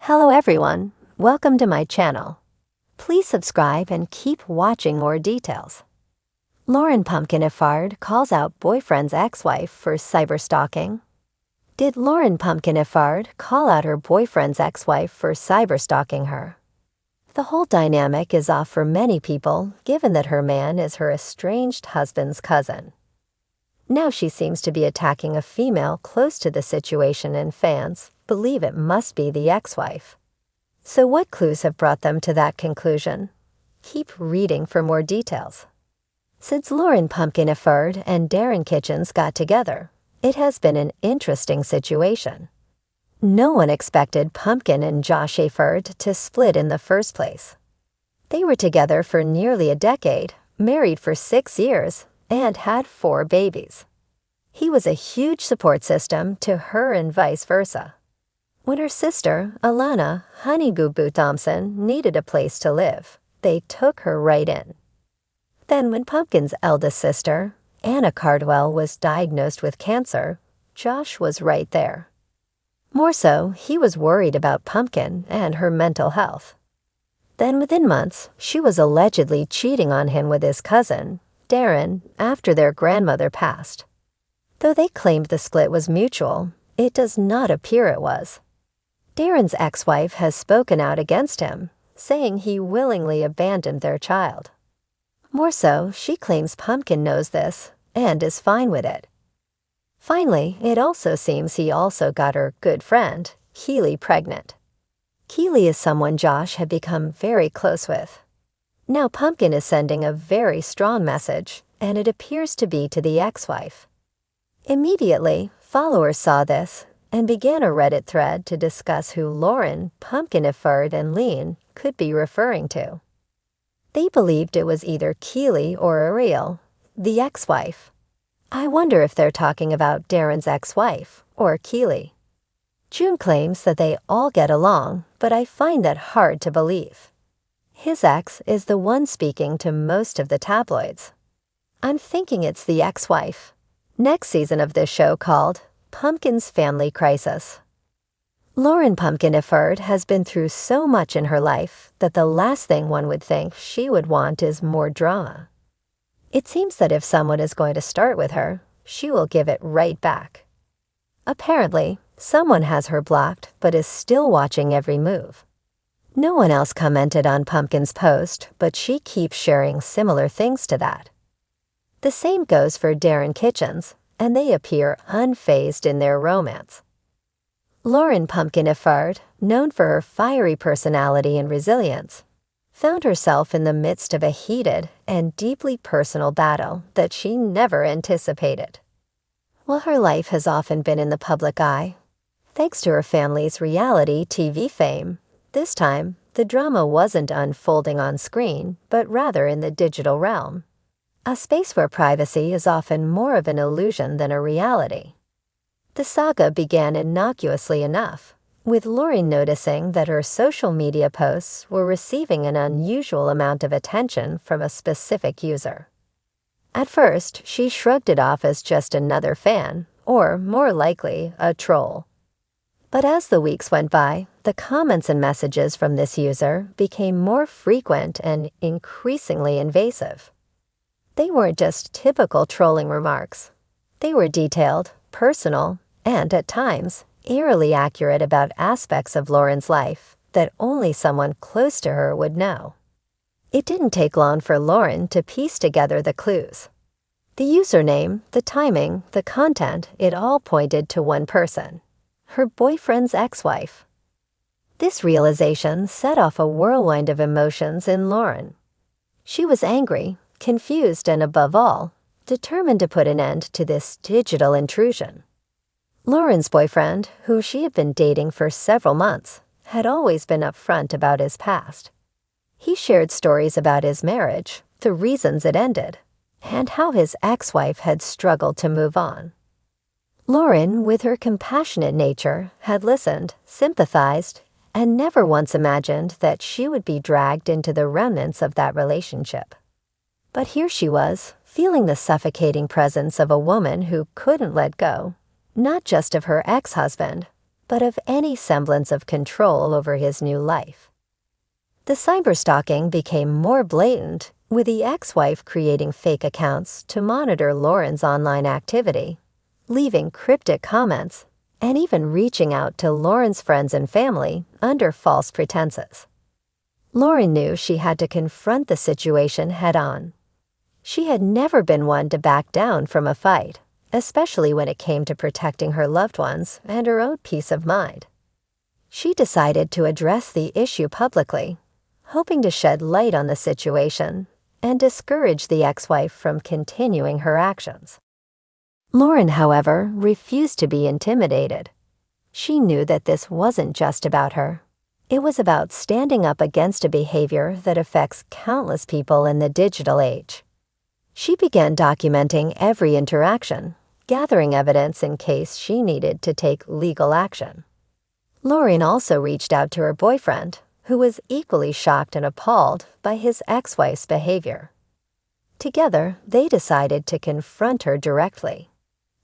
Hello everyone, welcome to my channel. Please subscribe and keep watching more details. Lauryn Pumpkin Effard calls out boyfriend's ex-wife for cyberstalking. Did Lauryn Pumpkin Effard call out her boyfriend's ex-wife for cyberstalking her? The whole dynamic is off for many people given that her man is her estranged husband's cousin. Now she seems to be attacking a female close to the situation, and fans believe it must be the ex-wife. So what clues have brought them to that conclusion? Keep reading for more details. Since Lauryn Pumpkin Effard and Darren Kitchens got together, it has been an interesting situation. No one expected Pumpkin and Josh Effard to split in the first place. They were together for nearly a decade, married for 6 years, and had 4 babies. He was a huge support system to her and vice versa. When her sister, Alana Honey Boo Boo Thompson, needed a place to live, they took her right in. Then when Pumpkin's eldest sister, Anna Cardwell, was diagnosed with cancer, Josh was right there. More so, he was worried about Pumpkin and her mental health. Then within months, she was allegedly cheating on him with his cousin, Darren, after their grandmother passed. Though they claimed the split was mutual, it does not appear it was. Darren's ex-wife has spoken out against him, saying he willingly abandoned their child. More so, she claims Pumpkin knows this and is fine with it. Finally, it also seems he also got her good friend, Keely, pregnant. Keely is someone Josh had become very close with. Now Pumpkin is sending a very strong message, and it appears to be to the ex-wife. Immediately, followers saw this and began a Reddit thread to discuss who Lauryn, Pumpkin Effard, and Lean could be referring to. They believed it was either Keely or Ariel, the ex-wife. I wonder if they're talking about Darren's ex-wife or Keely. June claims that they all get along, but I find that hard to believe. His ex is the one speaking to most of the tabloids. I'm thinking it's the ex-wife. Next season of this show called Pumpkin's Family Crisis. Lauryn Pumpkin Effard has been through so much in her life that the last thing one would think she would want is more drama. It seems that if someone is going to start with her, she will give it right back. Apparently, someone has her blocked but is still watching every move. No one else commented on Pumpkin's post, but she keeps sharing similar things to that. The same goes for Darren Kitchens, and they appear unfazed in their romance. Lauryn Pumpkin Effard, known for her fiery personality and resilience, found herself in the midst of a heated and deeply personal battle that she never anticipated. While her life has often been in the public eye, thanks to her family's reality TV fame, this time the drama wasn't unfolding on screen, but rather in the digital realm. A space where privacy is often more of an illusion than a reality. The saga began innocuously enough, with Lauryn noticing that her social media posts were receiving an unusual amount of attention from a specific user. At first, she shrugged it off as just another fan, or more likely, a troll. But as the weeks went by, the comments and messages from this user became more frequent and increasingly invasive. They weren't just typical trolling remarks. They were detailed, personal, and at times, eerily accurate about aspects of Lauryn's life that only someone close to her would know. It didn't take long for Lauryn to piece together the clues. The username, the timing, the content, it all pointed to one person: her boyfriend's ex-wife. This realization set off a whirlwind of emotions in Lauryn. She was angry, confused, and above all, determined to put an end to this digital intrusion. Lauryn's boyfriend, who she had been dating for several months, had always been upfront about his past. He shared stories about his marriage, the reasons it ended, and how his ex-wife had struggled to move on. Lauryn, with her compassionate nature, had listened, sympathized, and never once imagined that she would be dragged into the remnants of that relationship. But here she was, feeling the suffocating presence of a woman who couldn't let go, not just of her ex-husband, but of any semblance of control over his new life. The cyberstalking became more blatant, with the ex-wife creating fake accounts to monitor Lauryn's online activity, leaving cryptic comments, and even reaching out to Lauryn's friends and family under false pretenses. Lauryn knew she had to confront the situation head-on. She had never been one to back down from a fight, especially when it came to protecting her loved ones and her own peace of mind. She decided to address the issue publicly, hoping to shed light on the situation and discourage the ex-wife from continuing her actions. Lauryn, however, refused to be intimidated. She knew that this wasn't just about her. It was about standing up against a behavior that affects countless people in the digital age. She began documenting every interaction, gathering evidence in case she needed to take legal action. Lauryn also reached out to her boyfriend, who was equally shocked and appalled by his ex-wife's behavior. Together, they decided to confront her directly.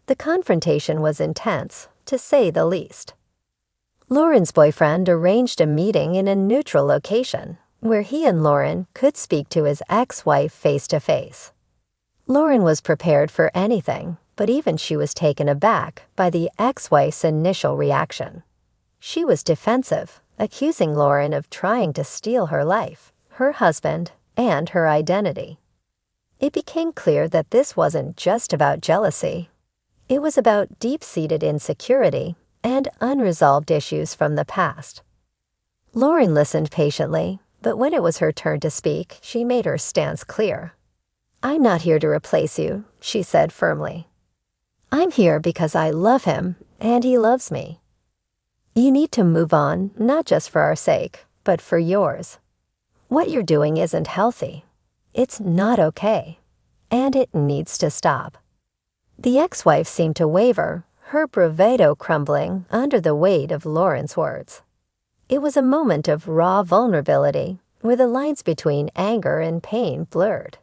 The confrontation was intense, to say the least. Lauryn's boyfriend arranged a meeting in a neutral location, where he and Lauryn could speak to his ex-wife face-to-face. Lauryn was prepared for anything, but even she was taken aback by the ex-wife's initial reaction. She was defensive, accusing Lauryn of trying to steal her life, her husband, and her identity. It became clear that this wasn't just about jealousy. It was about deep-seated insecurity and unresolved issues from the past. Lauryn listened patiently, but when it was her turn to speak, she made her stance clear. "I'm not here to replace you," she said firmly. "I'm here because I love him, and he loves me. You need to move on, not just for our sake, but for yours. What you're doing isn't healthy. It's not okay, and it needs to stop." The ex-wife seemed to waver, her bravado crumbling under the weight of Lauryn's words. It was a moment of raw vulnerability, where the lines between anger and pain blurred.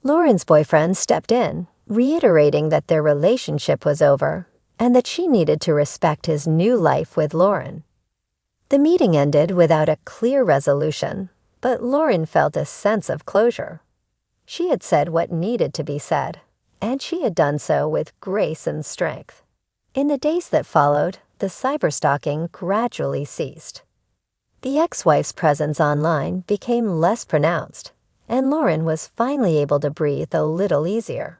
Lauryn's boyfriend stepped in, reiterating that their relationship was over and that she needed to respect his new life with Lauryn. The meeting ended without a clear resolution, but Lauryn felt a sense of closure. She had said what needed to be said, and she had done so with grace and strength. In the days that followed, the cyberstalking gradually ceased. The ex-wife's presence online became less pronounced, and Lauryn was finally able to breathe a little easier.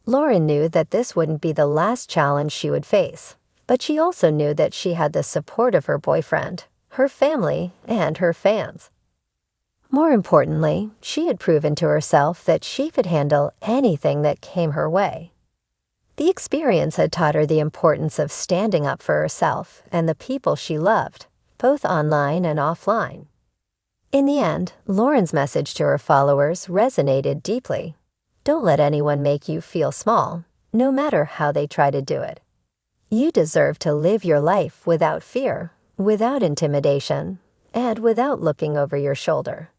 Lauryn knew that this wouldn't be the last challenge she would face, but she also knew that she had the support of her boyfriend, her family, and her fans. More importantly, she had proven to herself that she could handle anything that came her way. The experience had taught her the importance of standing up for herself and the people she loved, both online and offline. In the end, Lauryn's message to her followers resonated deeply. Don't let anyone make you feel small, no matter how they try to do it. You deserve to live your life without fear, without intimidation, and without looking over your shoulder.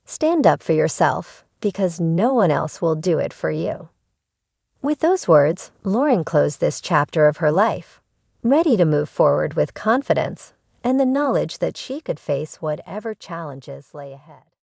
Stand up for yourself, because no one else will do it for you. With those words, Lauryn closed this chapter of her life, ready to move forward with confidence and the knowledge that she could face whatever challenges lay ahead.